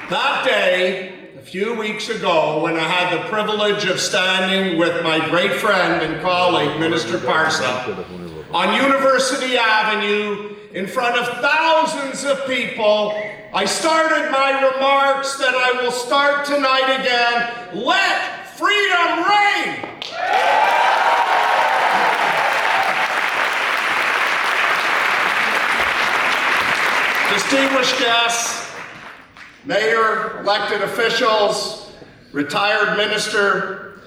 That day, a few weeks ago, when I had the privilege of standing with my great friend and colleague, Minister Parson, on University Avenue, in front of thousands of people, I started my remarks that I will start tonight again. Let freedom reign! Distinguished guests, mayor, elected officials, retired minister,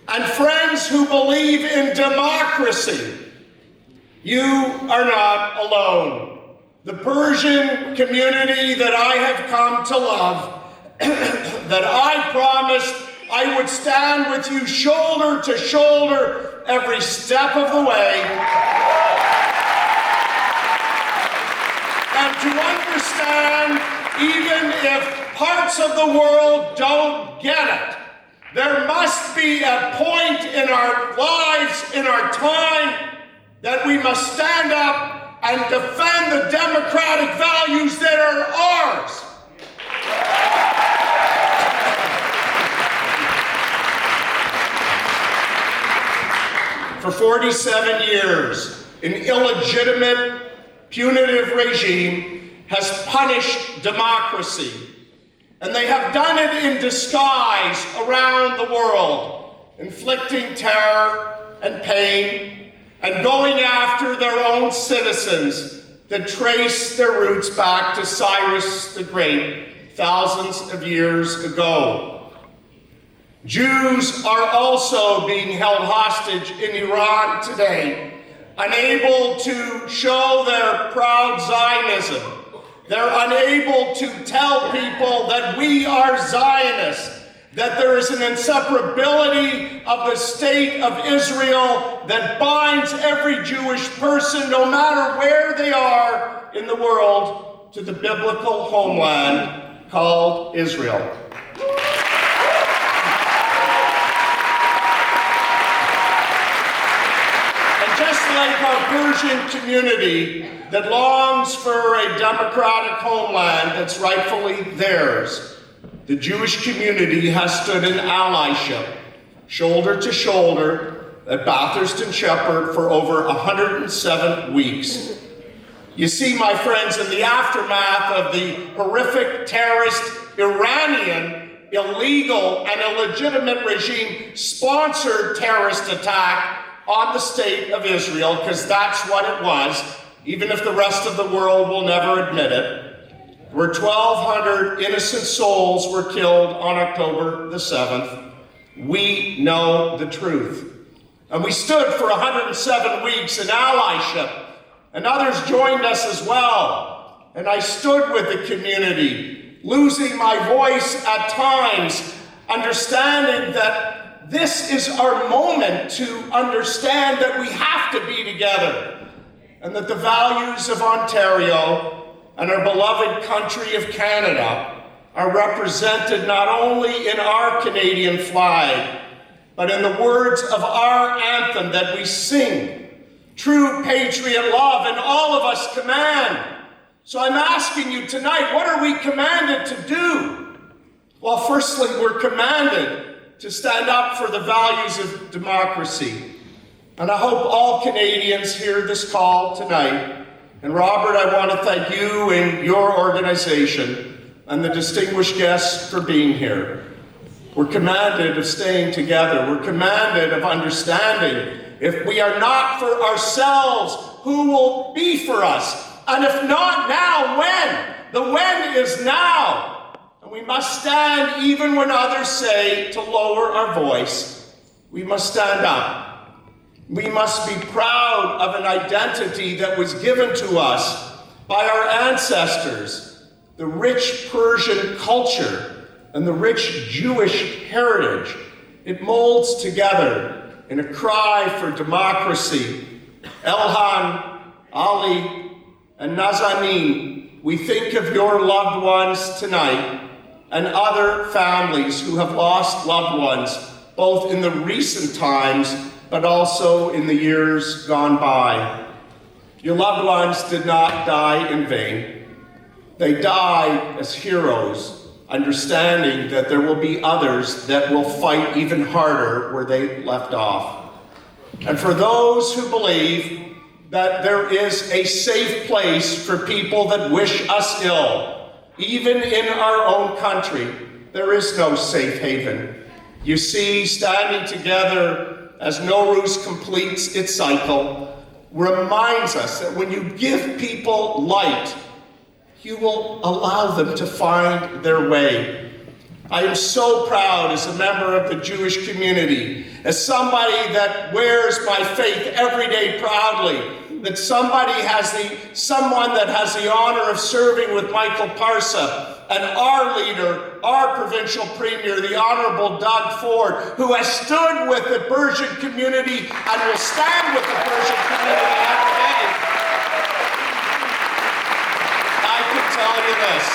and friends who believe in democracy, you are not alone. The Persian community that I have come to love, that I promised I would stand with you shoulder to shoulder every step of the way, and to understand, even if parts of the world don't get it, there must be a point in our lives, in our time, that we must stand up and defend the democratic values that are ours. For 47 years, an illegitimate, punitive regime has punished democracy, and they have done it in disguise around the world, inflicting terror and pain and going after their own citizens that trace their roots back to Cyrus the Great thousands of years ago. Jews are also being held hostage in Iran today, unable to show their proud Zionism. They're unable to tell people that we are Zionists, that there is an inseparability of the state of Israel that binds every Jewish person, no matter where they are in the world, to the biblical homeland called Israel. And just like our Persian community that longs for a democratic homeland that's rightfully theirs, the Jewish community has stood in allyship, shoulder to shoulder, at Bathurst and Shepherd for over 107 weeks. You see, my friends, in the aftermath of the horrific terrorist Iranian illegal and illegitimate regime-sponsored terrorist attack on the state of Israel, because that's what it was, even if the rest of the world will never admit it, where 1,200 innocent souls were killed on October the 7th. We know the truth. And we stood for 107 weeks in allyship, and others joined us as well. And I stood with the community, losing my voice at times, understanding that this is our moment to understand that we have to be together, and that the values of Ontario and our beloved country of Canada are represented not only in our Canadian flag, but in the words of our anthem that we sing, true patriot love, and all of us command. So I'm asking you tonight, what are we commanded to do? Well, firstly, we're commanded to stand up for the values of democracy. And I hope all Canadians hear this call tonight. And Robert, I want to thank you and your organization and the distinguished guests for being here. We're commanded of staying together. We're commanded of understanding if we are not for ourselves, who will be for us? And if not now, when? The when is now. And we must stand even when others say to lower our voice. We must stand up. We must be proud of an identity that was given to us by our ancestors, the rich Persian culture and the rich Jewish heritage. It molds together in a cry for democracy. Elhan, Ali, and Nazanin, we think of your loved ones tonight and other families who have lost loved ones, both in the recent times but also in the years gone by. Your loved ones did not die in vain. They died as heroes, understanding that there will be others that will fight even harder where they left off. And for those who believe that there is a safe place for people that wish us ill, even in our own country, there is no safe haven. You see, standing together as Nowruz completes its cycle reminds us that when you give people light, you will allow them to find their way. I am so proud as a member of the Jewish community, as somebody that wears my faith every day proudly, that someone that has the honor of serving with Michael Parsa, and our leader, our provincial premier, the Honorable Doug Ford, who has stood with the Persian community and will stand with the Persian community every day. I can tell you this.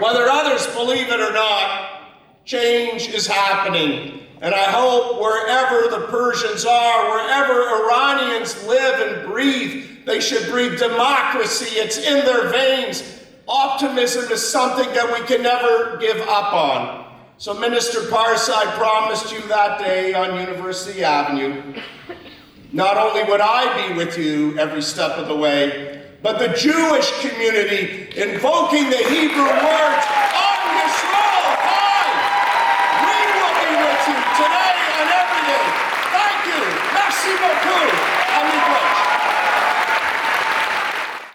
Whether others believe it or not, change is happening. And I hope wherever the Persians are, wherever Iranians live and breathe, they should breathe democracy. It's in their veins. Optimism is something that we can never give up on. So Minister Parsa, I promised you that day on University Avenue, not only would I be with you every step of the way, but the Jewish community, invoking the Hebrew words,